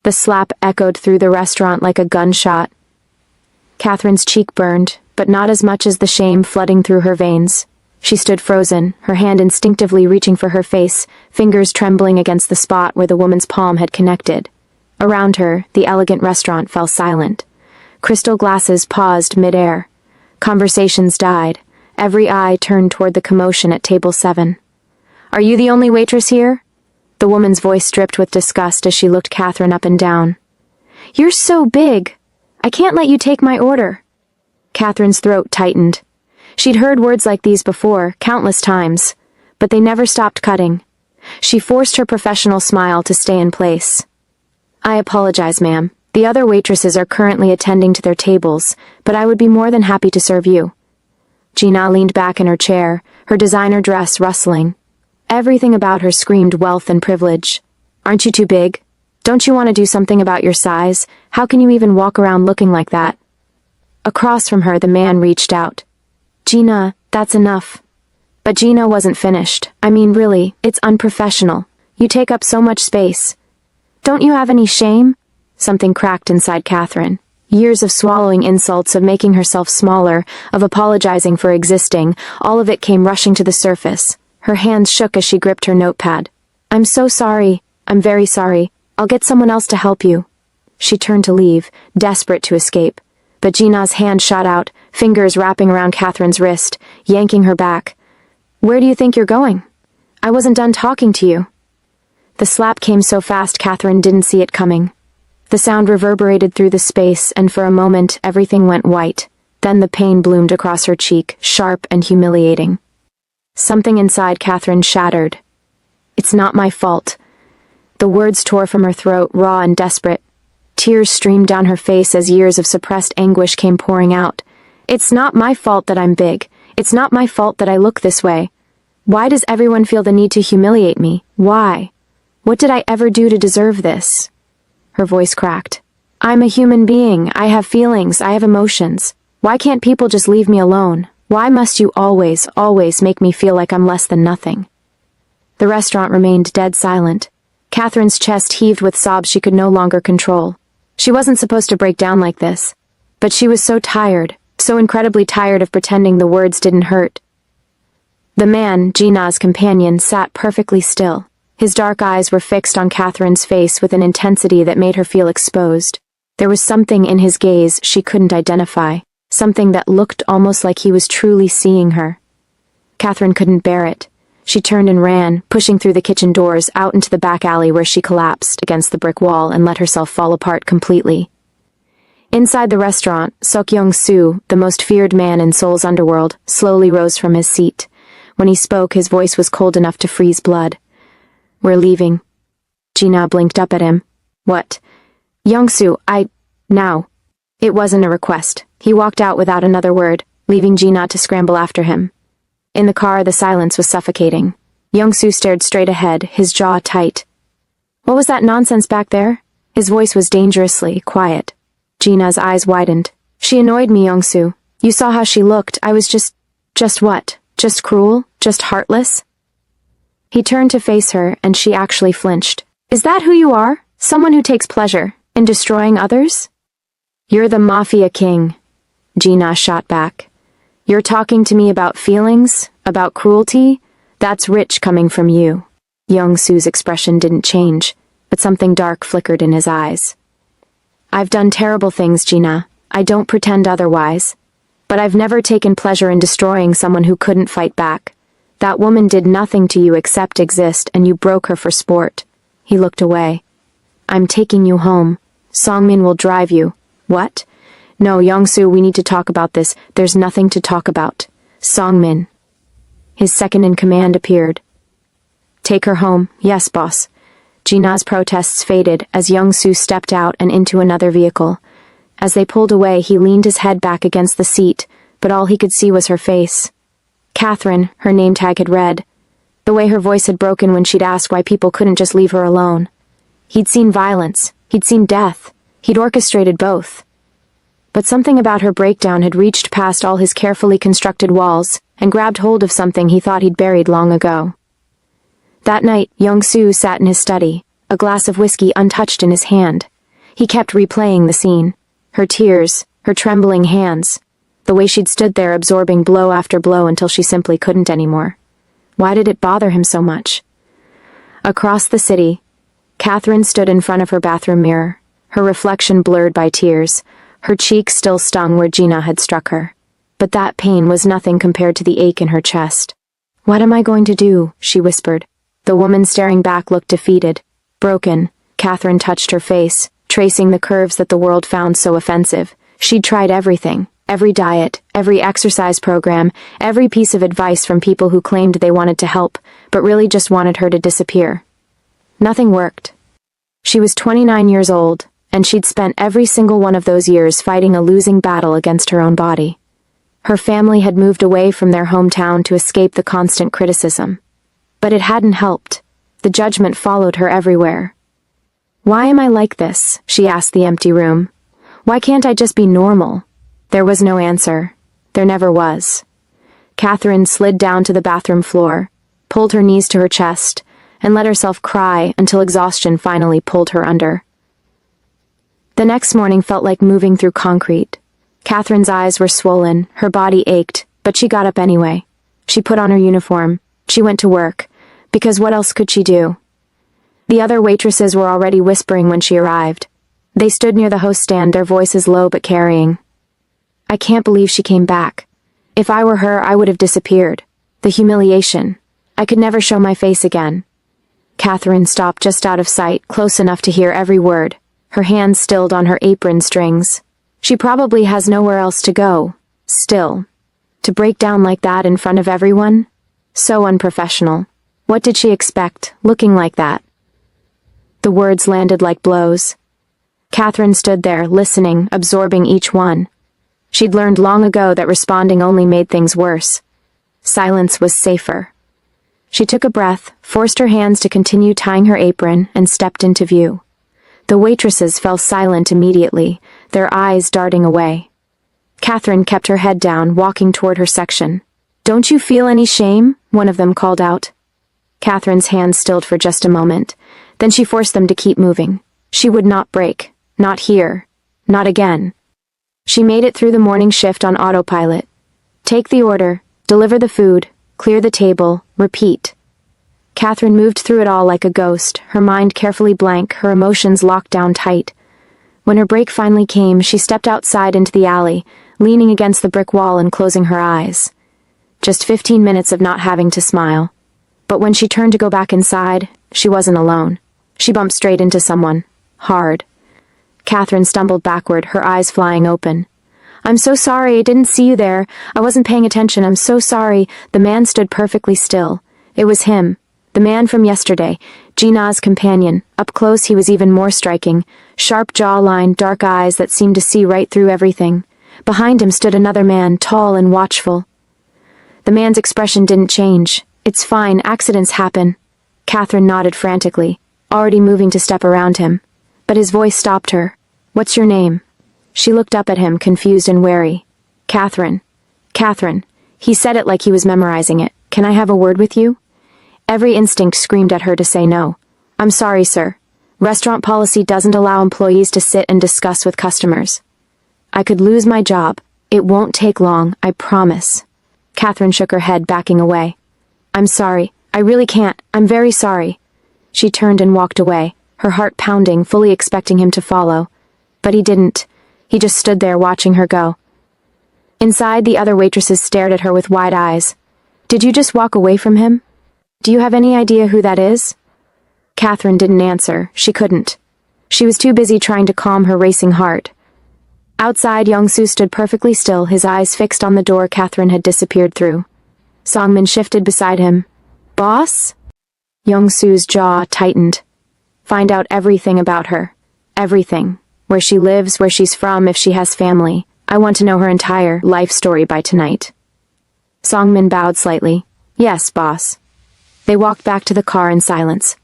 The slap echoed through the restaurant like a gunshot. Catherine's cheek burned, but not as much as the shame flooding through her veins. She stood frozen, her hand instinctively reaching for her face, fingers trembling against the spot where the woman's palm had connected. Around her, the elegant restaurant fell silent. Crystal glasses paused mid-air. Conversations died. Every eye turned toward the commotion at table 7. "Are you the only waitress here?" The woman's voice dripped with disgust as she looked Katherine up and down. "You're so big. I can't let you take my order." Katherine's throat tightened. She'd heard words like these before, countless times, but they never stopped cutting. She forced her professional smile to stay in place. "I apologize, ma'am. The other waitresses are currently attending to their tables, but I would be more than happy to serve you." Gina leaned back in her chair, her designer dress rustling. Everything about her screamed wealth and privilege. "Aren't you too big? Don't you want to do something about your size? How can you even walk around looking like that?" Across from her, the man reached out. "Gina, that's enough." But Gina wasn't finished. "I mean, really, it's unprofessional. You take up so much space. Don't you have any shame?" Something cracked inside Katherine. Years of swallowing insults, of making herself smaller, of apologizing for existing, all of it came rushing to the surface. Her hands shook as she gripped her notepad. "I'm so sorry. I'm very sorry. I'll get someone else to help you." She turned to leave, desperate to escape. But Gina's hand shot out, fingers wrapping around Katherine's wrist, yanking her back. "Where do you think you're going? I wasn't done talking to you." The slap came so fast Katherine didn't see it coming. The sound reverberated through the space, and for a moment everything went white. Then the pain bloomed across her cheek, sharp and humiliating. Something inside Katherine shattered. "It's not my fault." The words tore from her throat, raw and desperate. Tears streamed down her face as years of suppressed anguish came pouring out. "It's not my fault that I'm big. It's not my fault that I look this way. Why does everyone feel the need to humiliate me? Why? What did I ever do to deserve this?" Her voice cracked. "I'm a human being. I have feelings. I have emotions. Why can't people just leave me alone? Why must you always, always make me feel like I'm less than nothing?" The restaurant remained dead silent. Katherine's chest heaved with sobs she could no longer control. She wasn't supposed to break down like this. But she was so tired, so incredibly tired of pretending the words didn't hurt. The man, Gina's companion, sat perfectly still. His dark eyes were fixed on Katherine's face with an intensity that made her feel exposed. There was something in his gaze she couldn't identify, something that looked almost like he was truly seeing her. Katherine couldn't bear it. She turned and ran, pushing through the kitchen doors out into the back alley where she collapsed against the brick wall and let herself fall apart completely. Inside the restaurant, Sok Yeong-Su, the most feared man in Seoul's underworld, slowly rose from his seat. When he spoke, his voice was cold enough to freeze blood. "We're leaving." Gina blinked up at him. "What?" "Yeong-Su, now." It wasn't a request. He walked out without another word, leaving Gina to scramble after him. In the car, the silence was suffocating. Yeong-Su stared straight ahead, his jaw tight. "What was that nonsense back there?" His voice was dangerously quiet. Gina's eyes widened. "She annoyed me, Yeong-Su. You saw how she looked. I was just what? Just cruel? Just heartless?" He turned to face her, and she actually flinched. "Is that who you are? Someone who takes pleasure in destroying others?" "You're the Mafia king," Gina shot back. "You're talking to me about feelings, about cruelty? That's rich coming from you." Yeong-Su's expression didn't change, but something dark flickered in his eyes. "I've done terrible things, Gina. I don't pretend otherwise. But I've never taken pleasure in destroying someone who couldn't fight back. That woman did nothing to you except exist, and you broke her for sport." He looked away. "I'm taking you home. Songmin will drive you." "What?" "No, Yeong-Su, we need to talk about this. There's nothing to talk about. Songmin." His second-in-command appeared. "Take her home. Yes, boss." Gina's protests faded as Yeong-Su stepped out and into another vehicle. As they pulled away, he leaned his head back against the seat, but all he could see was her face. Katherine, her name tag had read. The way her voice had broken when she'd asked why people couldn't just leave her alone. He'd seen violence. He'd seen death. He'd orchestrated both. But something about her breakdown had reached past all his carefully constructed walls and grabbed hold of something he thought he'd buried long ago. That night, Yeong-Su sat in his study, a glass of whiskey untouched in his hand. He kept replaying the scene. Her tears, her trembling hands, the way she'd stood there absorbing blow after blow until she simply couldn't anymore. Why did it bother him so much? Across the city, Katherine stood in front of her bathroom mirror, her reflection blurred by tears, her cheek still stung where Gina had struck her. But that pain was nothing compared to the ache in her chest. "What am I going to do?" she whispered. The woman staring back looked defeated, broken. Katherine touched her face, tracing the curves that the world found so offensive. She'd tried everything, every diet, every exercise program, every piece of advice from people who claimed they wanted to help, but really just wanted her to disappear. Nothing worked. She was 29 years old, and she'd spent every single one of those years fighting a losing battle against her own body. Her family had moved away from their hometown to escape the constant criticism. But it hadn't helped. The judgment followed her everywhere. "Why am I like this?" she asked the empty room. "Why can't I just be normal?" There was no answer. There never was. Katherine slid down to the bathroom floor, pulled her knees to her chest, and let herself cry until exhaustion finally pulled her under. The next morning felt like moving through concrete. Katherine's eyes were swollen, her body ached, but she got up anyway. She put on her uniform. She went to work, because what else could she do? The other waitresses were already whispering when she arrived. They stood near the host stand, their voices low but carrying. "I can't believe she came back. If I were her, I would have disappeared. The humiliation. I could never show my face again." Katherine stopped just out of sight, close enough to hear every word, her hands stilled on her apron strings. She probably has nowhere else to go. Still. To break down like that in front of everyone? So unprofessional. What did she expect, looking like that? The words landed like blows. Katherine stood there, listening, absorbing each one. She'd learned long ago that responding only made things worse. Silence was safer. She took a breath, forced her hands to continue tying her apron, and stepped into view. The waitresses fell silent immediately, their eyes darting away. Katherine kept her head down, walking toward her section. "Don't you feel any shame?" one of them called out. Katherine's hands stilled for just a moment. Then she forced them to keep moving. She would not break. Not here. Not again. She made it through the morning shift on autopilot. Take the order, deliver the food, clear the table, repeat. Katherine moved through it all like a ghost, her mind carefully blank, her emotions locked down tight. When her break finally came, she stepped outside into the alley, leaning against the brick wall and closing her eyes. Just 15 minutes of not having to smile. But when she turned to go back inside, she wasn't alone. She bumped straight into someone. Hard. Katherine stumbled backward, her eyes flying open. "I'm so sorry, I didn't see you there. I wasn't paying attention, I'm so sorry." The man stood perfectly still. It was him. The man from yesterday, Gina's companion. Up close he was even more striking. Sharp jawline, dark eyes that seemed to see right through everything. Behind him stood another man, tall and watchful. The man's expression didn't change. "It's fine, accidents happen." Katherine nodded frantically, already moving to step around him. But his voice stopped her. "What's your name?" She looked up at him, confused and wary. "Katherine. Katherine." He said it like he was memorizing it. "Can I have a word with you?" Every instinct screamed at her to say no. "I'm sorry, sir. Restaurant policy doesn't allow employees to sit and discuss with customers." "I could lose my job. It won't take long, I promise." Katherine shook her head, backing away. "I'm sorry. I really can't. I'm very sorry." She turned and walked away, her heart pounding, fully expecting him to follow. But he didn't. He just stood there watching her go. Inside, the other waitresses stared at her with wide eyes. "Did you just walk away from him? Do you have any idea who that is?" Katherine didn't answer. She couldn't. She was too busy trying to calm her racing heart. Outside, Yeong-Su stood perfectly still, his eyes fixed on the door Katherine had disappeared through. Songmin shifted beside him. "Boss?" Yeong-Su's jaw tightened. "Find out everything about her. Everything. Where she lives, where she's from, if she has family. I want to know her entire life story by tonight." Songmin bowed slightly. "Yes, boss." They walked back to the car in silence.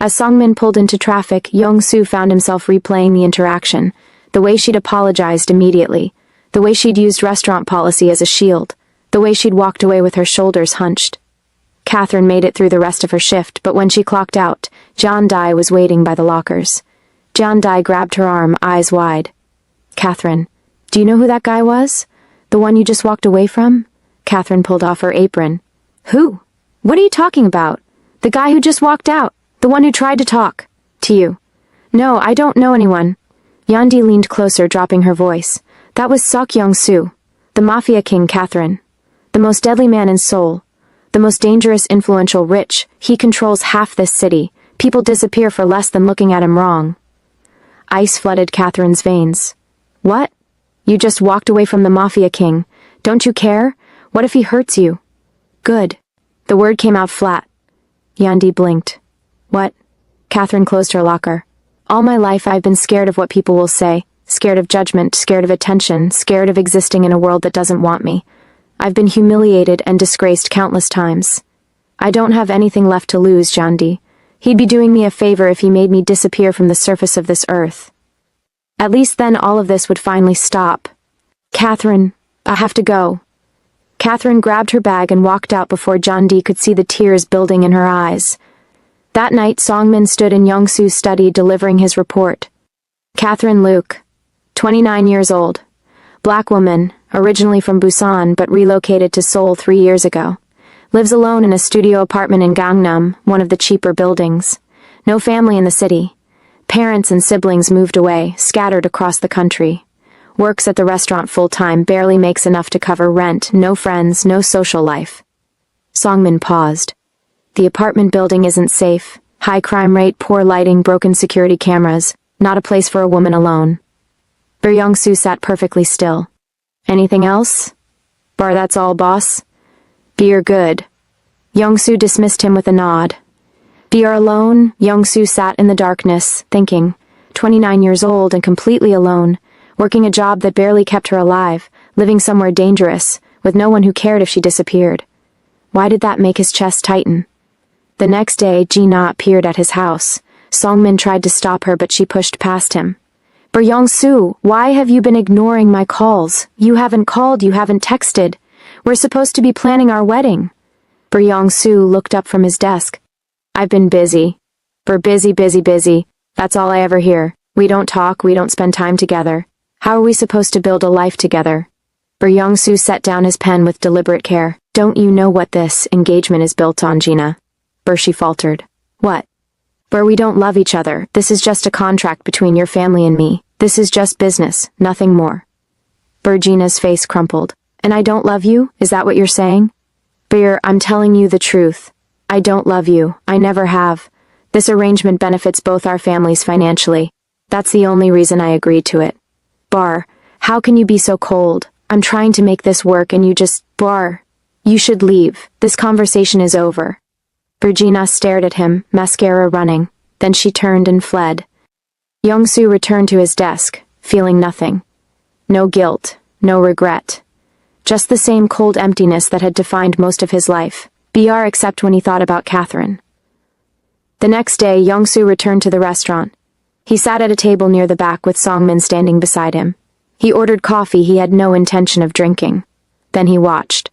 As Songmin pulled into traffic, Yeong-Su found himself replaying the interaction. The way she'd apologized immediately. The way she'd used restaurant policy as a shield. The way she'd walked away with her shoulders hunched. Katherine made it through the rest of her shift, but when she clocked out, John Dye was waiting by the lockers. Jeon-dae grabbed her arm, eyes wide. Katherine, do you know who that guy was? The one you just walked away from? Katherine pulled off her apron. Who? What are you talking about? The guy who just walked out. The one who tried to talk. To you. No, I don't know anyone. Yeon-dae leaned closer, dropping her voice. That was Sok Yeong-Su, the Mafia king, Katherine. The most deadly man in Seoul. The most dangerous, influential, rich. He controls half this city. People disappear for less than looking at him wrong. Ice flooded Katherine's veins. What? You just walked away from the Mafia king. Don't you care? What if he hurts you? Good. The word came out flat. Yeon-dae blinked. What? Katherine closed her locker. All my life I've been scared of what people will say. Scared of judgment, scared of attention, scared of existing in a world that doesn't want me. I've been humiliated and disgraced countless times. I don't have anything left to lose, Jeon-dae. He'd be doing me a favor if he made me disappear from the surface of this earth. At least then all of this would finally stop. Katherine, I have to go. Katherine grabbed her bag and walked out before Jeon-dae could see the tears building in her eyes. That night, Song-min stood in Yeong-Su's study delivering his report. Katherine Luke, 29 years old. Black woman, originally from Busan but relocated to Seoul 3 years ago. Lives alone in a studio apartment in Gangnam, one of the cheaper buildings. No family in the city. Parents and siblings moved away, scattered across the country. Works at the restaurant full-time, barely makes enough to cover rent, no friends, no social life. Song-min paused. The apartment building isn't safe. High crime rate, poor lighting, broken security cameras. Not a place for a woman alone. Yeong-Su sat perfectly still. Anything else? Bar, that's all, boss. Beer good. Yeong-Su dismissed him with a nod. Beer alone? Yeong-Su sat in the darkness, thinking. 29 years old and completely alone, working a job that barely kept her alive, living somewhere dangerous, with no one who cared if she disappeared. Why did that make his chest tighten? The next day, Ji-na appeared at his house. Song-min tried to stop her, but she pushed past him. Yeong-Su, why have you been ignoring my calls? You haven't called, you haven't texted. We're supposed to be planning our wedding. Yeong-Su looked up from his desk. I've been busy. Busy. That's all I ever hear. We don't talk, we don't spend time together. How are we supposed to build a life together? Yeong-Su set down his pen with deliberate care. Don't you know what this engagement is built on, Gina? She faltered. What? We don't love each other. This is just a contract between your family and me. This is just business, nothing more. Gina's face crumpled. And I don't love you? Is that what you're saying? I'm telling you the truth. I don't love you. I never have. This arrangement benefits both our families financially. That's the only reason I agreed to it. How can you be so cold? I'm trying to make this work and you just... You should leave. This conversation is over. Gina stared at him, mascara running. Then she turned and fled. Yeong-Su returned to his desk, feeling nothing. No guilt, no regret. Just the same cold emptiness that had defined most of his life, except when he thought about Katherine. The next day, Yeong-Su returned to the restaurant. He sat at a table near the back with Song-min standing beside him. He ordered coffee he had no intention of drinking. Then he watched.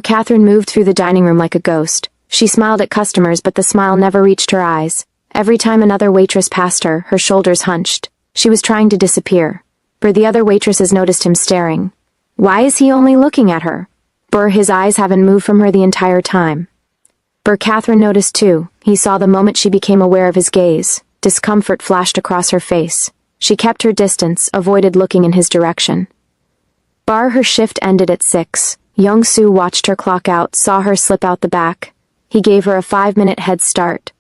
Katherine moved through the dining room like a ghost. She smiled at customers, but the smile never reached her eyes. Every time another waitress passed her, her shoulders hunched. She was trying to disappear. The other waitresses noticed him staring. Why is he only looking at her? His eyes haven't moved from her the entire time. Katherine noticed too. He saw the moment she became aware of his gaze. Discomfort flashed across her face. She kept her distance, avoided looking in his direction. Her shift ended at 6. Yeong-Su watched her clock out, saw her slip out the back. He gave her a 5-minute head start.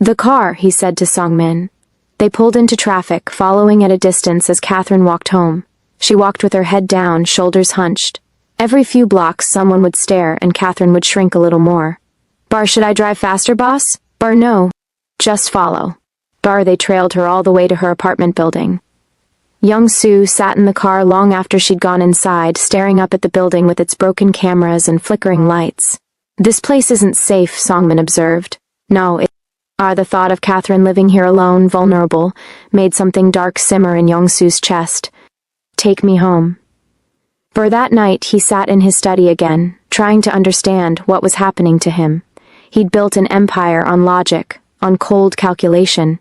The car, he said to Song-min. They pulled into traffic, following at a distance as Katherine walked home. She walked with her head down, shoulders hunched. Every few blocks someone would stare and Katherine would shrink a little more. Should I drive faster, boss? No. Just follow. They trailed her all the way to her apartment building. Yeong-Su sat in the car long after she'd gone inside, staring up at the building with its broken cameras and flickering lights. This place isn't safe, Song-min observed. No, the thought of Katherine living here alone, vulnerable, made something dark simmer in Yeong-Su's chest. Take me home. That night, he sat in his study again, trying to understand what was happening to him. He'd built an empire on logic, on cold calculation.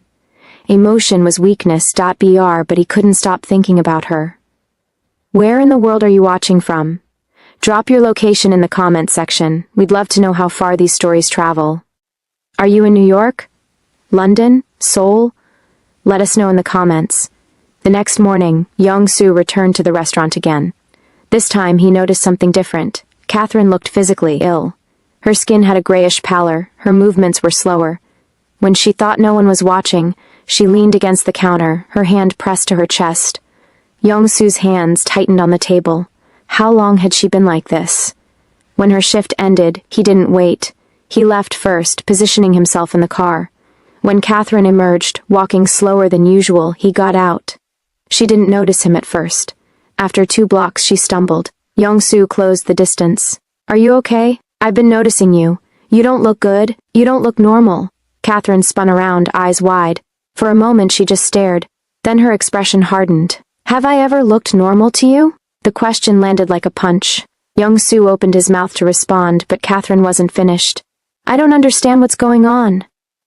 Emotion was weakness. Br, but he couldn't stop thinking about her. Where in the world are you watching from? Drop your location in the comments section. We'd love to know how far these stories travel. Are you in New York? London? Seoul? Let us know in the comments. The next morning, Yeong-Su returned to the restaurant again. This time he noticed something different. Katherine looked physically ill. Her skin had a grayish pallor, her movements were slower. When she thought no one was watching, she leaned against the counter, her hand pressed to her chest. Yeong-Su's hands tightened on the table. How long had she been like this? When her shift ended, he didn't wait. He left first, positioning himself in the car. When Katherine emerged, walking slower than usual, he got out. She didn't notice him at first. After 2 blocks she stumbled. Yeong-Su closed the distance. Are you okay? I've been noticing you. You don't look good. You don't look normal. Katherine spun around, eyes wide. For a moment she just stared. Then her expression hardened. Have I ever looked normal to you? The question landed like a punch. Yeong-Su opened his mouth to respond, but Katherine wasn't finished. I don't understand what's going on.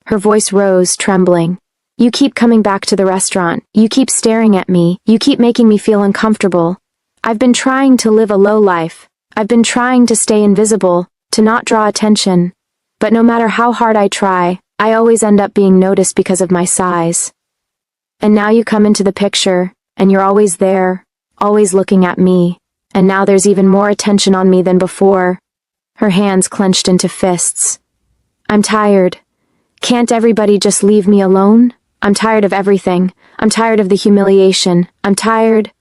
Her voice rose, trembling. You keep coming back to the restaurant. You keep staring at me. You keep making me feel uncomfortable. I've been trying to live a low life. I've been trying to stay invisible, to not draw attention. But no matter how hard I try, I always end up being noticed because of my size. And now you come into the picture, and you're always there, always looking at me, and now there's even more attention on me than before. Her hands clenched into fists. I'm tired. Can't everybody just leave me alone? I'm tired of everything. I'm tired of the humiliation. I'm tired.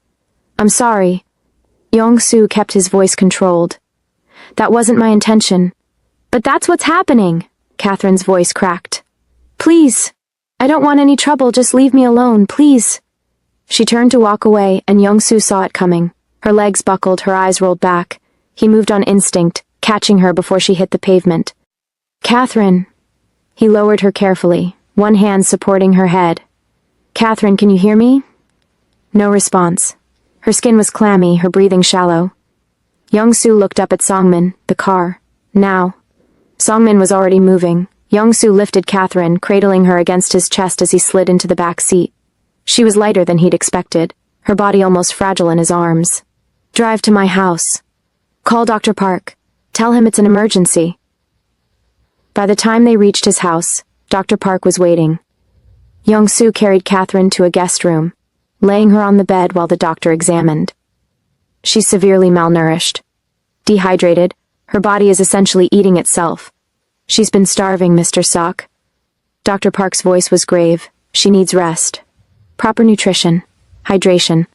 I'm sorry. Yeong-Su kept his voice controlled. That wasn't my intention. But that's what's happening. Katherine's voice cracked. Please. I don't want any trouble, just leave me alone, please. She turned to walk away, and Yeong-Su saw it coming. Her legs buckled, her eyes rolled back. He moved on instinct, catching her before she hit the pavement. Katherine. He lowered her carefully, one hand supporting her head. Katherine, can you hear me? No response. Her skin was clammy, her breathing shallow. Yeong-Su looked up at Songmin, the car. Now. Songmin was already moving. Yeong-Su lifted Katherine, cradling her against his chest as he slid into the back seat. She was lighter than he'd expected, her body almost fragile in his arms. Drive to my house. Call Dr. Park. Tell him it's an emergency. By the time they reached his house, Dr. Park was waiting. Yeong-Su carried Katherine to a guest room, laying her on the bed while the doctor examined. She's severely malnourished. Dehydrated, her body is essentially eating itself. She's been starving, Mr. Sok. Dr. Park's voice was grave. She needs rest. Proper nutrition. Hydration.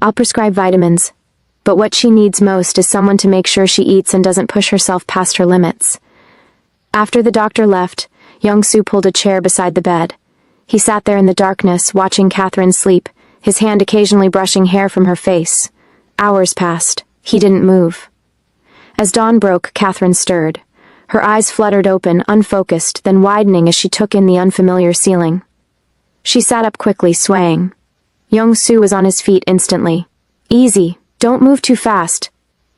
I'll prescribe vitamins. But what she needs most is someone to make sure she eats and doesn't push herself past her limits. After the doctor left, Yeong-Su pulled a chair beside the bed. He sat there in the darkness, watching Katherine sleep, his hand occasionally brushing hair from her face. Hours passed. He didn't move. As dawn broke, Katherine stirred. Her eyes fluttered open, unfocused, then widening as she took in the unfamiliar ceiling. She sat up quickly, swaying. Yeong-Su was on his feet instantly. Easy. Don't move too fast.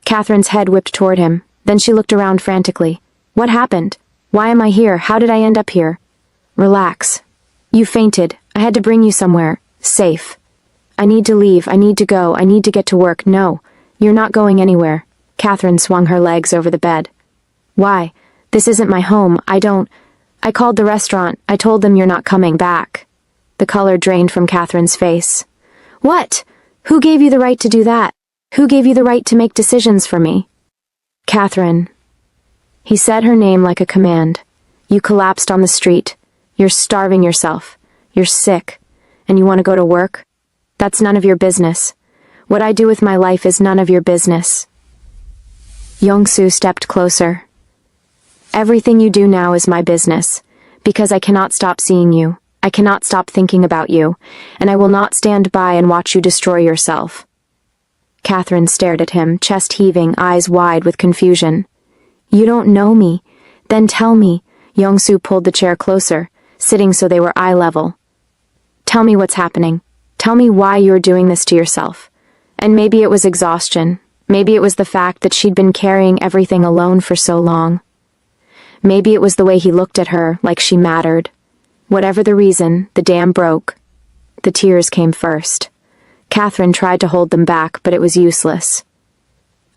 Katherine's head whipped toward him. Then she looked around frantically. What happened? Why am I here? How did I end up here? Relax. You fainted. I had to bring you somewhere. Safe. I need to leave. I need to go. I need to get to work. No. You're not going anywhere. Katherine swung her legs over the bed. Why? This isn't my home. I called the restaurant. I told them you're not coming back. The color drained from Katherine's face. What? Who gave you the right to do that? Who gave you the right to make decisions for me? Katherine. He said her name like a command. You collapsed on the street. You're starving yourself. You're sick. And you want to go to work? That's none of your business. What I do with my life is none of your business. Yeong-Su stepped closer. Everything you do now is my business, because I cannot stop seeing you. I cannot stop thinking about you, and I will not stand by and watch you destroy yourself. Katherine stared at him, chest heaving, eyes wide with confusion. You don't know me. Then tell me. Yeong-Su pulled the chair closer, sitting so they were eye level. Tell me what's happening. Tell me why you're doing this to yourself. And maybe it was exhaustion. Maybe it was the fact that she'd been carrying everything alone for so long. Maybe it was the way he looked at her, like she mattered. Whatever the reason, the dam broke. The tears came first. Katherine tried to hold them back, but it was useless.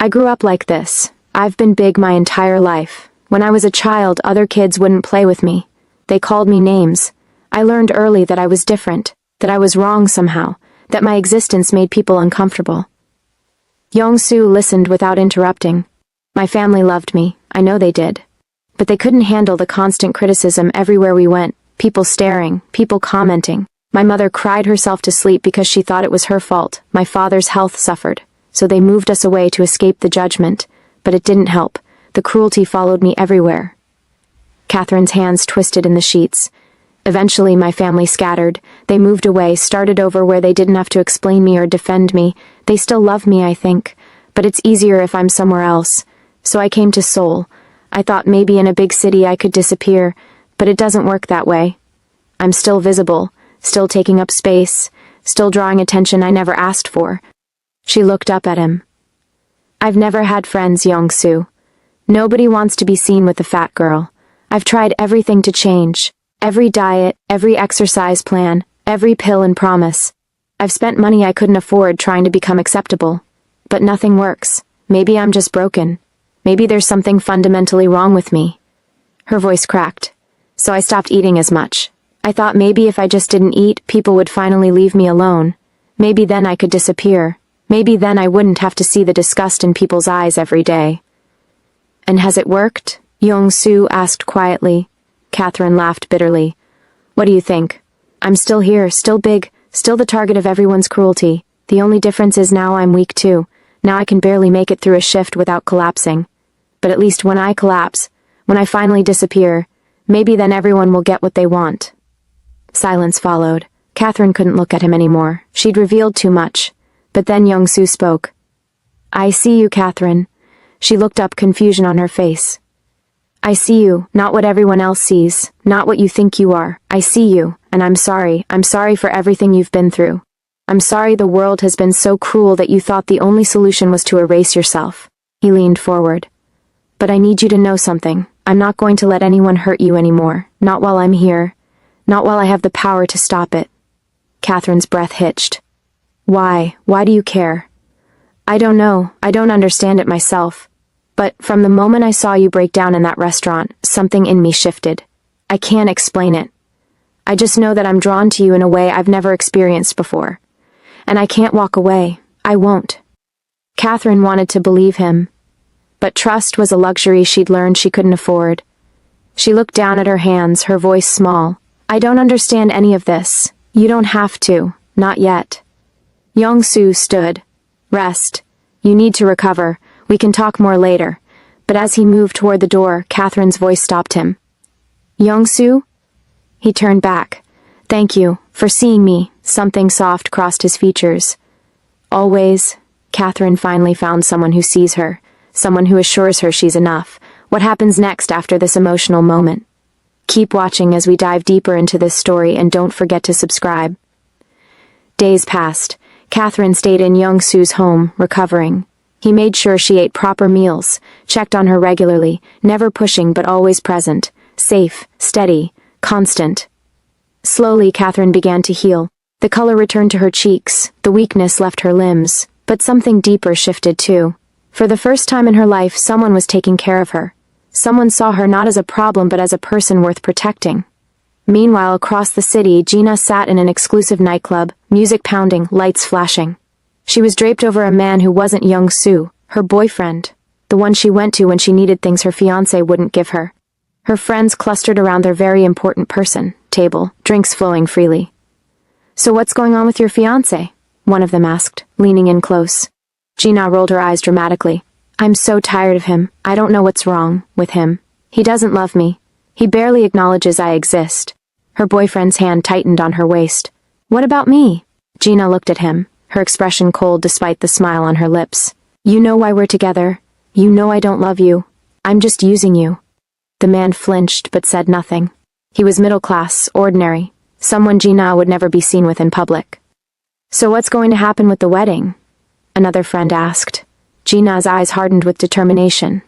I grew up like this. I've been big my entire life. When I was a child, other kids wouldn't play with me. They called me names. I learned early that I was different, that I was wrong somehow, that my existence made people uncomfortable. Yeong-Su listened without interrupting. My family loved me, I know they did. But they couldn't handle the constant criticism everywhere we went, people staring, people commenting. My mother cried herself to sleep because she thought it was her fault. My father's health suffered, so they moved us away to escape the judgment, but it didn't help. The cruelty followed me everywhere. Katherine's hands twisted in the sheets. Eventually my family scattered. They moved away, started over where they didn't have to explain me or defend me. They still love me, I think, but it's easier if I'm somewhere else. So I came to Seoul. I thought maybe in a big city I could disappear, but it doesn't work that way. I'm still visible, still taking up space, still drawing attention I never asked for. She looked up at him. I've never had friends, Yeong-Su. Nobody wants to be seen with the fat girl. I've tried everything to change. Every diet, every exercise plan, every pill and promise. I've spent money I couldn't afford trying to become acceptable. But nothing works. Maybe I'm just broken. Maybe there's something fundamentally wrong with me. Her voice cracked. So I stopped eating as much. I thought maybe if I just didn't eat, people would finally leave me alone. Maybe then I could disappear. Maybe then I wouldn't have to see the disgust in people's eyes every day. And has it worked? Yeong-Su asked quietly. Katherine laughed bitterly. What do you think? I'm still here, still big, still the target of everyone's cruelty. The only difference is now I'm weak too. Now I can barely make it through a shift without collapsing. But at least when I collapse, when I finally disappear, maybe then everyone will get what they want. Silence followed. Katherine couldn't look at him anymore. She'd revealed too much. But then Yeong-Su spoke. I see you, Katherine. She looked up, confusion on her face. I see you, not what everyone else sees, not what you think you are. I see you, and I'm sorry. I'm sorry for everything you've been through. I'm sorry the world has been so cruel that you thought the only solution was to erase yourself. He leaned forward. But I need you to know something. I'm not going to let anyone hurt you anymore. Not while I'm here. Not while I have the power to stop it. Katherine's breath hitched. Why? Why do you care? I don't know. I don't understand it myself. But from the moment I saw you break down in that restaurant, something in me shifted. I can't explain it. I just know that I'm drawn to you in a way I've never experienced before. And I can't walk away. I won't. Katherine wanted to believe him. But trust was a luxury she'd learned she couldn't afford. She looked down at her hands, her voice small. I don't understand any of this. You don't have to. Not yet. Yeong-Su stood. Rest. You need to recover. We can talk more later. But as he moved toward the door, Katherine's voice stopped him. Yeong-Su? He turned back. Thank you for seeing me. Something soft crossed his features. Always. Katherine finally found someone who sees her. Someone who assures her she's enough. What happens next after this emotional moment? Keep watching as we dive deeper into this story, and don't forget to subscribe. Days passed. Katherine stayed in Yeong-Su's home, recovering. He made sure she ate proper meals, checked on her regularly, never pushing but always present, safe, steady, constant. Slowly, Katherine began to heal. The color returned to her cheeks, the weakness left her limbs, but something deeper shifted too. For the first time in her life, someone was taking care of her. Someone saw her not as a problem but as a person worth protecting. Meanwhile, across the city, Gina sat in an exclusive nightclub, music pounding, lights flashing. She was draped over a man who wasn't Yeong-Su, her boyfriend, the one she went to when she needed things her fiancé wouldn't give her. Her friends clustered around their very important person, table, drinks flowing freely. So what's going on with your fiancé? One of them asked, leaning in close. Gina rolled her eyes dramatically. I'm so tired of him. I don't know what's wrong with him. He doesn't love me. He barely acknowledges I exist. Her boyfriend's hand tightened on her waist. What about me? Gina looked at him, her expression cold despite the smile on her lips. You know why we're together. You know I don't love you. I'm just using you. The man flinched but said nothing. He was middle class, ordinary, someone Gina would never be seen with in public. So what's going to happen with the wedding? Another friend asked. Gina's eyes hardened with determination.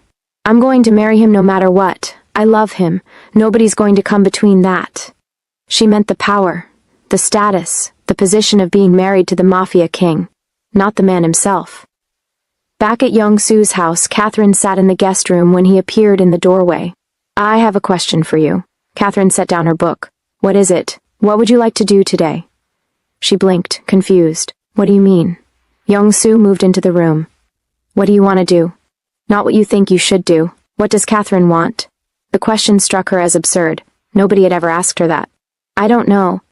I'm going to marry him no matter what. I love him. Nobody's going to come between that. She meant the power, the status, the position of being married to the Mafia king, not the man himself. Back at Yeong-Su's house, Katherine sat in the guest room when he appeared in the doorway. I have a question for you. Katherine set down her book. What is it? What would you like to do today? She blinked, confused. What do you mean? Yeong-Su moved into the room. What do you want to do? Not what you think you should do. What does Katherine want? The question struck her as absurd. Nobody had ever asked her that. I don't know.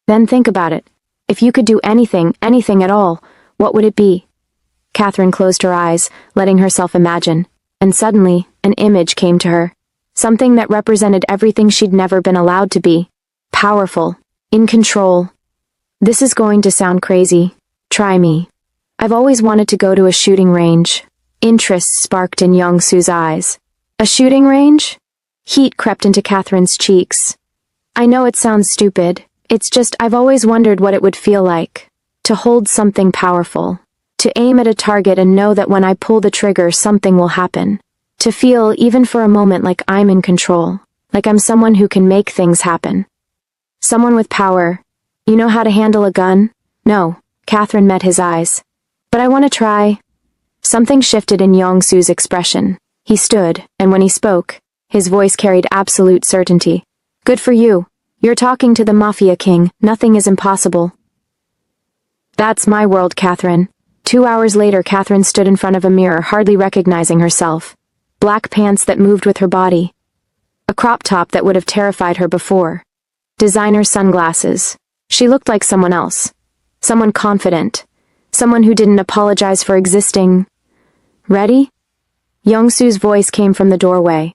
Then think about it. If you could do anything, anything at all, what would it be? Katherine closed her eyes, letting herself imagine, and suddenly, an image came to her. Something that represented everything she'd never been allowed to be. Powerful. In control. This is going to sound crazy. Try me. I've always wanted to go to a shooting range. Interest sparked in Yeong-Su's eyes. A shooting range? Heat crept into Katherine's cheeks. I know it sounds stupid. It's just I've always wondered what it would feel like. To hold something powerful. To aim at a target and know that when I pull the trigger something will happen. To feel, even for a moment, like I'm in control. Like I'm someone who can make things happen. Someone with power. You know how to handle a gun? No. Katherine met his eyes. But I want to try. Something shifted in Yeong-Su's expression. He stood, and when he spoke, his voice carried absolute certainty. Good for you. You're talking to the Mafia king. Nothing is impossible. That's my world, Katherine. 2 hours later, Katherine stood in front of a mirror, hardly recognizing herself. Black pants that moved with her body. A crop top that would have terrified her before. Designer sunglasses. She looked like someone else. Someone confident. Someone who didn't apologize for existing. Ready? Yeong-Su's voice came from the doorway.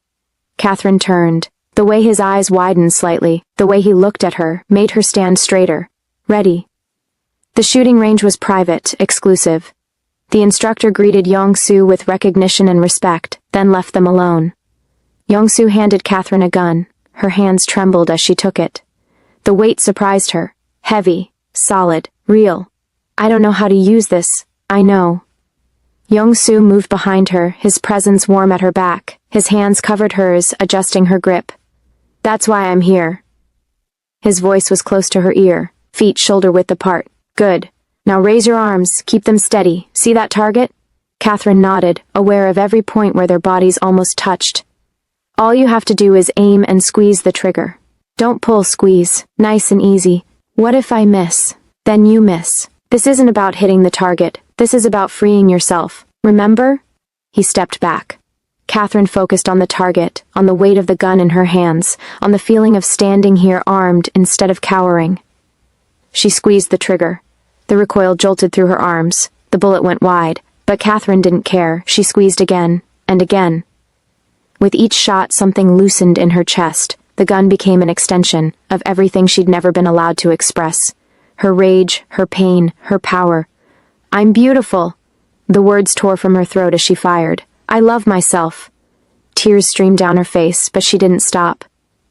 Katherine turned. The way his eyes widened slightly, the way he looked at her, made her stand straighter. Ready. The shooting range was private, exclusive. The instructor greeted Yeong-Su with recognition and respect, then left them alone. Yeong-Su handed Katherine a gun. Her hands trembled as she took it. The weight surprised her. Heavy, solid, real. I don't know how to use this, I know. Yeong-Su moved behind her, his presence warm at her back. His hands covered hers, adjusting her grip. That's why I'm here. His voice was close to her ear, feet shoulder-width apart. Good. Now raise your arms, keep them steady. See that target? Katherine nodded, aware of every point where their bodies almost touched. All you have to do is aim and squeeze the trigger. Don't pull, squeeze. Nice and easy. What if I miss? Then you miss. This isn't about hitting the target. This is about freeing yourself. Remember? He stepped back. Katherine focused on the target, on the weight of the gun in her hands, on the feeling of standing here armed instead of cowering. She squeezed the trigger. The recoil jolted through her arms. The bullet went wide, but Katherine didn't care. She squeezed again, and again. With each shot, something loosened in her chest. The gun became an extension of everything she'd never been allowed to express. Her rage, her pain, her power. I'm beautiful. The words tore from her throat as she fired. I love myself. Tears streamed down her face, but she didn't stop.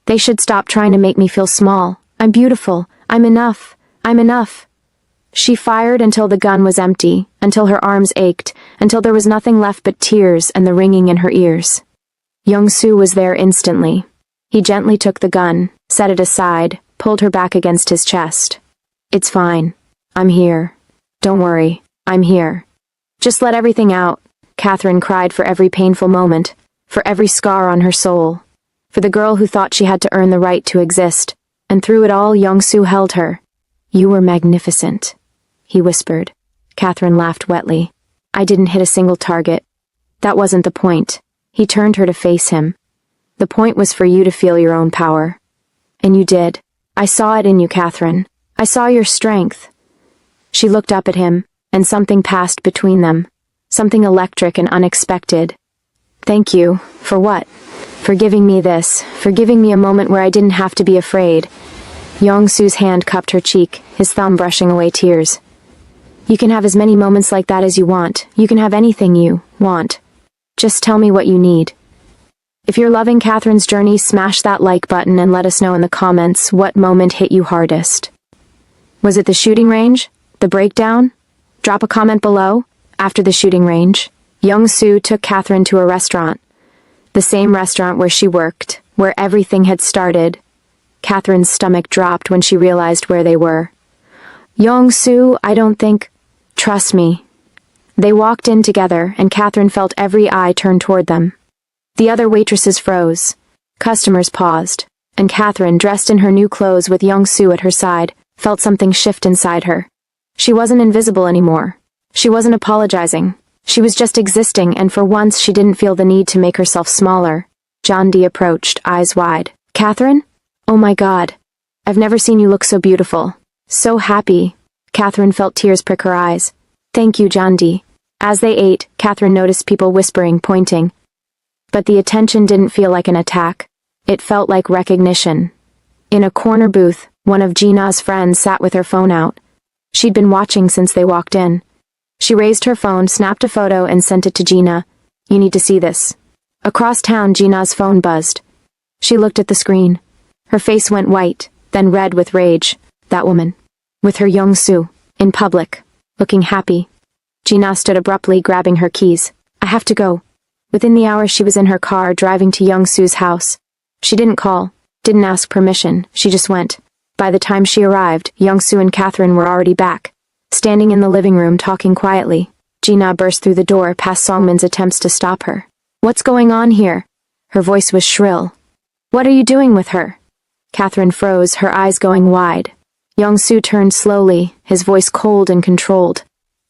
They should stop trying to make me feel small. I'm beautiful. I'm enough. I'm enough. She fired until the gun was empty, until her arms ached, until there was nothing left but tears and the ringing in her ears. Yeong-Su was there instantly. He gently took the gun, set it aside, pulled her back against his chest. It's fine. I'm here. Don't worry. I'm here. Just let everything out. Katherine cried for every painful moment, for every scar on her soul, for the girl who thought she had to earn the right to exist, and through it all Yeong-Su held her. You were magnificent, he whispered. Katherine laughed wetly. I didn't hit a single target. That wasn't the point. He turned her to face him. The point was for you to feel your own power. And you did. I saw it in you, Katherine. I saw your strength. She looked up at him, and something passed between them. Something electric and unexpected. Thank you. For what? For giving me this. For giving me a moment where I didn't have to be afraid. Yeong-Su's hand cupped her cheek, his thumb brushing away tears. You can have as many moments like that as you want. You can have anything you want. Just tell me what you need. If you're loving Katherine's journey, smash that like button and let us know in the comments what moment hit you hardest. Was it the shooting range? The breakdown? Drop a comment below. After the shooting range, Yeong-Su took Katherine to a restaurant. The same restaurant where she worked, where everything had started. Katherine's stomach dropped when she realized where they were. Yeong-Su, I don't think... Trust me. They walked in together, and Katherine felt every eye turn toward them. The other waitresses froze. Customers paused, and Katherine, dressed in her new clothes with Yeong-Su at her side, felt something shift inside her. She wasn't invisible anymore. She wasn't apologizing. She was just existing, and for once she didn't feel the need to make herself smaller. John-D approached, eyes wide. Katherine? Oh my God. I've never seen you look so beautiful. So happy. Katherine felt tears prick her eyes. Thank you, John-D. As they ate, Katherine noticed people whispering, pointing. But the attention didn't feel like an attack. It felt like recognition. In a corner booth, one of Gina's friends sat with her phone out. She'd been watching since they walked in. She raised her phone, snapped a photo, and sent it to Gina. You need to see this. Across town, Gina's phone buzzed. She looked at the screen. Her face went white, then red with rage. That woman. With her Yeong-Su. In public. Looking happy. Gina stood abruptly, grabbing her keys. I have to go. Within the hour she was in her car, driving to Yeong-Su's house. She didn't call, didn't ask permission, she just went. By the time she arrived, Yeong-Su and Katherine were already back. Standing in the living room, talking quietly. Gina burst through the door, past Songmin's attempts to stop her. What's going on here? Her voice was shrill. What are you doing with her? Katherine froze, her eyes going wide. Yeong-Su turned slowly, his voice cold and controlled.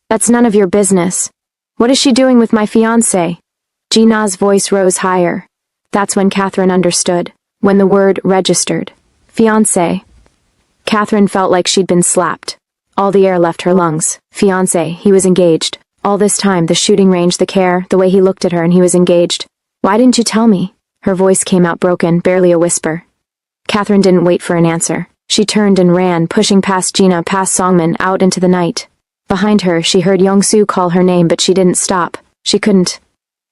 That's none of your business. What is she doing with my fiancé? Gina's voice rose higher. That's when Katherine understood. When the word registered. Fiancé. Katherine felt like she'd been slapped. All the air left her lungs. Fiancé, he was engaged. All this time, the shooting range, the care, the way he looked at her, and he was engaged. Why didn't you tell me? Her voice came out broken, barely a whisper. Katherine didn't wait for an answer. She turned and ran, pushing past Gina, past Songmin, out into the night. Behind her, she heard Yeong-Su call her name, but she didn't stop. She couldn't.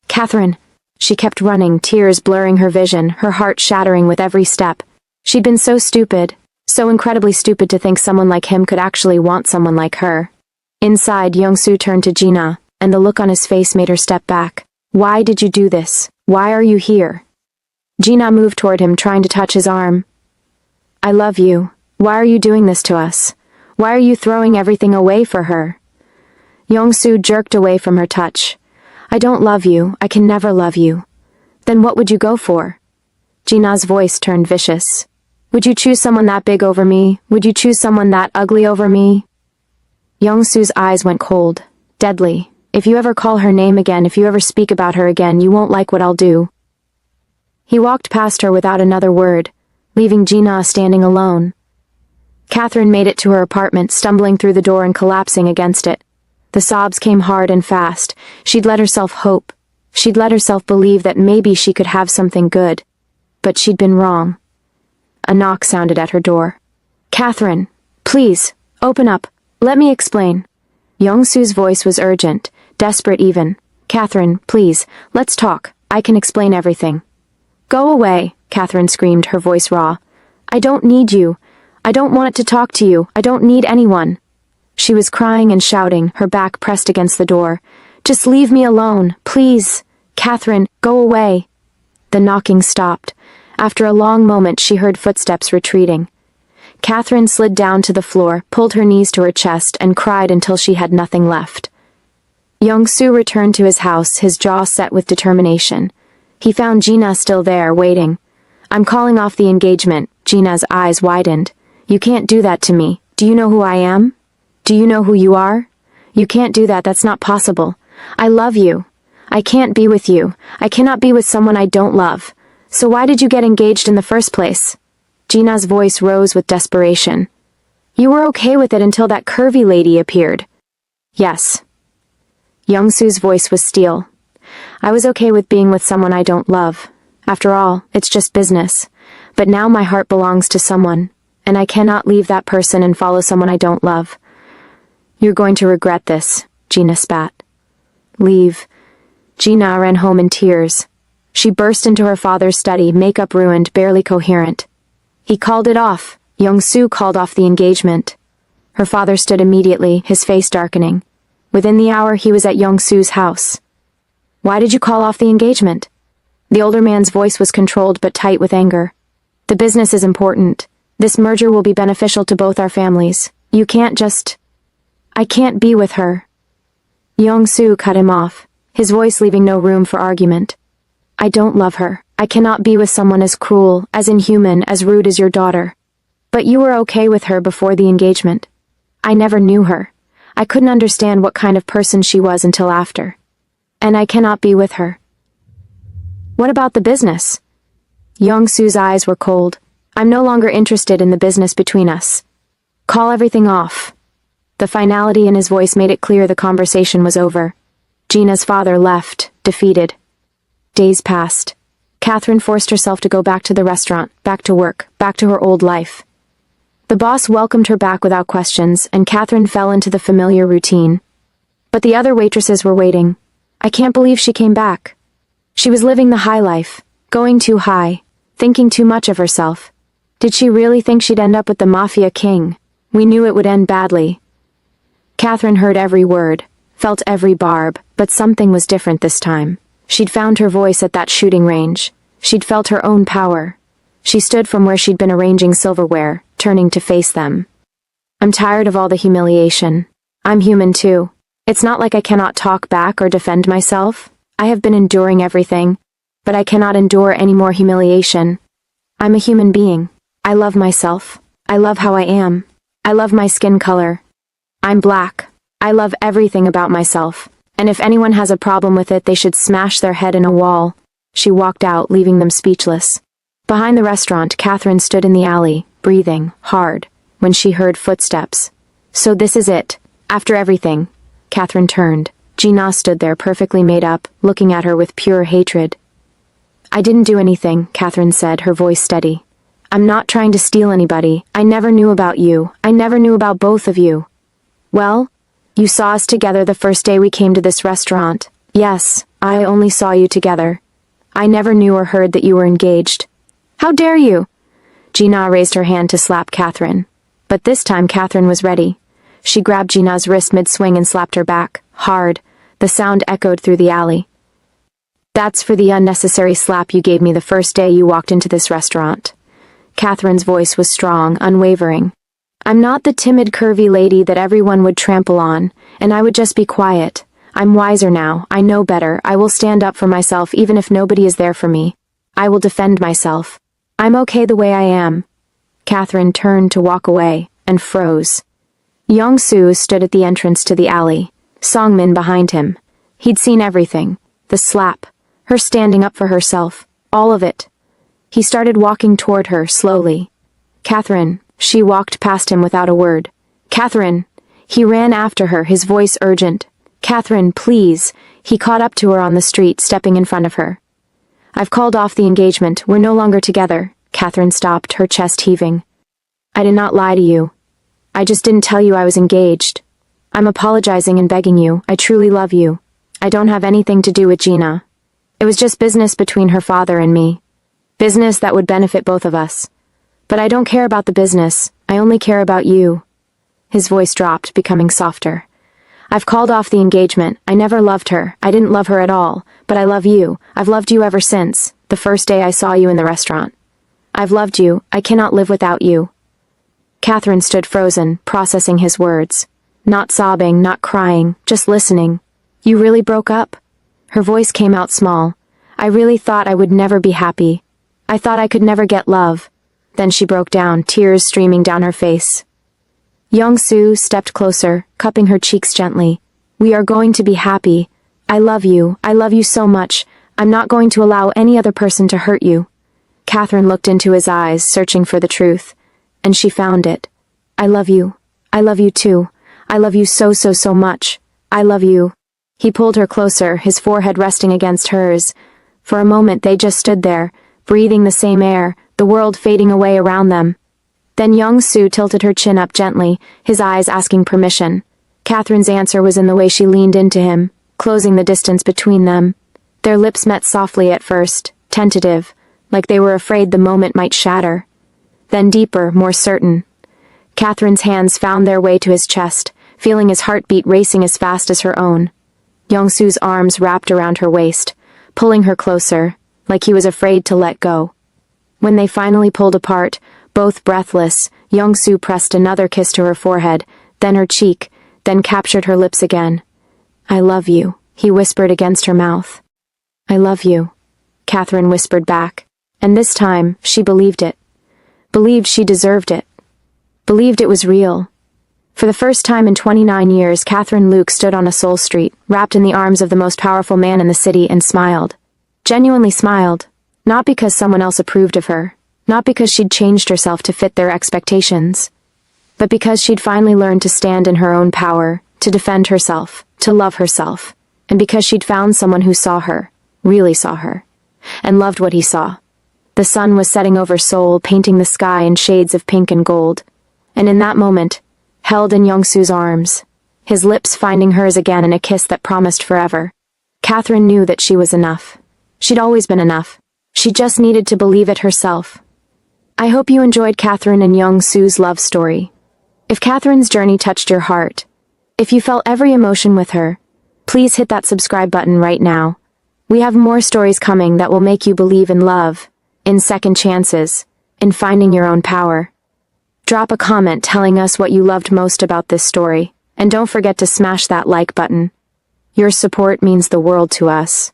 Katherine. She kept running, tears blurring her vision, her heart shattering with every step. She'd been so stupid, so incredibly stupid to think someone like him could actually want someone like her. Inside, Yeong-Su turned to Gina, and the look on his face made her step back. Why did you do this? Why are you here? Gina moved toward him, trying to touch his arm. I love you. Why are you doing this to us? Why are you throwing everything away for her? Yeong-Su jerked away from her touch. I don't love you. I can never love you. Then what would you go for? Gina's voice turned vicious. Would you choose someone that big over me? Would you choose someone that ugly over me? Yeong-Su's eyes went cold. Deadly. If you ever call her name again, if you ever speak about her again, you won't like what I'll do. He walked past her without another word, leaving Gina standing alone. Katherine made it to her apartment, stumbling through the door and collapsing against it. The sobs came hard and fast. She'd let herself hope. She'd let herself believe that maybe she could have something good. But she'd been wrong. A knock sounded at her door. Katherine, please, open up. Let me explain. Yeong-Su's voice was urgent, desperate even. Katherine, please, let's talk. I can explain everything. Go away, Katherine screamed, her voice raw. I don't need you. I don't want to talk to you. I don't need anyone. She was crying and shouting, her back pressed against the door. Just leave me alone, please. Katherine, go away. The knocking stopped. After a long moment, she heard footsteps retreating. Katherine slid down to the floor, pulled her knees to her chest, and cried until she had nothing left. Yeong-Su returned to his house, his jaw set with determination. He found Gina still there, waiting. I'm calling off the engagement. Gina's eyes widened. You can't do that to me. Do you know who I am? Do you know who you are? You can't do that, that's not possible. I love you. I can't be with you. I cannot be with someone I don't love. So why did you get engaged in the first place? Gina's voice rose with desperation. You were okay with it until that curvy lady appeared. Yes. Yeong-Su's voice was steel. I was okay with being with someone I don't love. After all, it's just business. But now my heart belongs to someone, and I cannot leave that person and follow someone I don't love. You're going to regret this, Gina spat. Leave. Gina ran home in tears. She burst into her father's study, makeup ruined, barely coherent. He called it off. Yeong-Su called off the engagement. Her father stood immediately, his face darkening. Within the hour, he was at Yeong-Su's house. Why did you call off the engagement? The older man's voice was controlled but tight with anger. The business is important. This merger will be beneficial to both our families. You can't just... I can't be with her. Yeong-Su cut him off, his voice leaving no room for argument. I don't love her. I cannot be with someone as cruel, as inhuman, as rude as your daughter. But you were okay with her before the engagement. I never knew her. I couldn't understand what kind of person she was until after. And I cannot be with her. What about the business? Yeong-Su's eyes were cold. I'm no longer interested in the business between us. Call everything off. The finality in his voice made it clear the conversation was over. Gina's father left, defeated. Days passed. Katherine forced herself to go back to the restaurant, back to work, back to her old life. The boss welcomed her back without questions, and Katherine fell into the familiar routine. But the other waitresses were waiting. I can't believe she came back. She was living the high life, going too high, thinking too much of herself. Did she really think she'd end up with the Mafia king? We knew it would end badly. Katherine heard every word, felt every barb, but something was different this time. She'd found her voice at that shooting range. She'd felt her own power. She stood from where she'd been arranging silverware, turning to face them. I'm tired of all the humiliation. I'm human too. It's not like I cannot talk back or defend myself. I have been enduring everything, but I cannot endure any more humiliation. I'm a human being. I love myself. I love how I am. I love my skin color. I'm black. I love everything about myself, and if anyone has a problem with it, they should smash their head in a wall. She walked out, leaving them speechless. Behind the restaurant, Katherine stood in the alley, breathing hard, when she heard footsteps. So this is it. After everything. Katherine turned. Gina stood there perfectly made up, looking at her with pure hatred. I didn't do anything, Katherine said, her voice steady. I'm not trying to steal anybody. I never knew about you. I never knew about both of you. Well, you saw us together the first day we came to this restaurant. Yes, I only saw you together. I never knew or heard that you were engaged. How dare you? Gina raised her hand to slap Katherine. But this time Katherine was ready. She grabbed Gina's wrist mid-swing and slapped her back, hard. The sound echoed through the alley. That's for the unnecessary slap you gave me the first day you walked into this restaurant. Katherine's voice was strong, unwavering. I'm not the timid, curvy lady that everyone would trample on, and I would just be quiet. I'm wiser now. I know better. I will stand up for myself even if nobody is there for me. I will defend myself. I'm okay the way I am. Katherine turned to walk away, and froze. Yeong-Su stood at the entrance to the alley, Songmin behind him. He'd seen everything. The slap. Her standing up for herself. All of it. He started walking toward her, slowly. Katherine. She walked past him without a word. Katherine! He ran after her, his voice urgent. Katherine, please! He caught up to her on the street, stepping in front of her. I've called off the engagement. We're no longer together. Katherine stopped, her chest heaving. I did not lie to you. I just didn't tell you I was engaged. I'm apologizing and begging you. I truly love you. I don't have anything to do with Gina. It was just business between her father and me. Business that would benefit both of us. But I don't care about the business. I only care about you. His voice dropped, becoming softer. I've called off the engagement. I never loved her. I didn't love her at all. But I love you. I've loved you ever since, the first day I saw you in the restaurant. I've loved you. I cannot live without you. Katherine stood frozen, processing his words. Not sobbing, not crying, just listening. You really broke up? Her voice came out small. I really thought I would never be happy. I thought I could never get love. Then she broke down, tears streaming down her face. Yeong-Su stepped closer, cupping her cheeks gently. We are going to be happy. I love you. I love you so much. I'm not going to allow any other person to hurt you. Katherine looked into his eyes, searching for the truth. And she found it. I love you. I love you too. I love you so much. I love you. He pulled her closer, his forehead resting against hers. For a moment they just stood there, breathing the same air, the world fading away around them. Then Yeong-Su tilted her chin up gently, his eyes asking permission. Katherine's answer was in the way she leaned into him, closing the distance between them. Their lips met softly at first, tentative, like they were afraid the moment might shatter. Then deeper, more certain. Katherine's hands found their way to his chest, feeling his heartbeat racing as fast as her own. Yeong-Su's arms wrapped around her waist, pulling her closer, like he was afraid to let go. When they finally pulled apart, both breathless, Yeong-Su pressed another kiss to her forehead, then her cheek, then captured her lips again. "I love you," he whispered against her mouth. "I love you," Katherine whispered back. And this time, she believed it. Believed she deserved it. Believed it was real. For the first time in 29 years, Katherine Luke stood on a Seoul street, wrapped in the arms of the most powerful man in the city, and smiled. Genuinely smiled. Not because someone else approved of her. Not because she'd changed herself to fit their expectations. But because she'd finally learned to stand in her own power, to defend herself, to love herself. And because she'd found someone who saw her, really saw her, and loved what he saw. The sun was setting over Seoul, painting the sky in shades of pink and gold. And in that moment, held in Yeong-Su's arms, his lips finding hers again in a kiss that promised forever, Katherine knew that she was enough. She'd always been enough. She just needed to believe it herself. I hope you enjoyed Katherine and Yeong-Su's love story. If Katherine's journey touched your heart, if you felt every emotion with her, please hit that subscribe button right now. We have more stories coming that will make you believe in love, in second chances, in finding your own power. Drop a comment telling us what you loved most about this story, and don't forget to smash that like button. Your support means the world to us.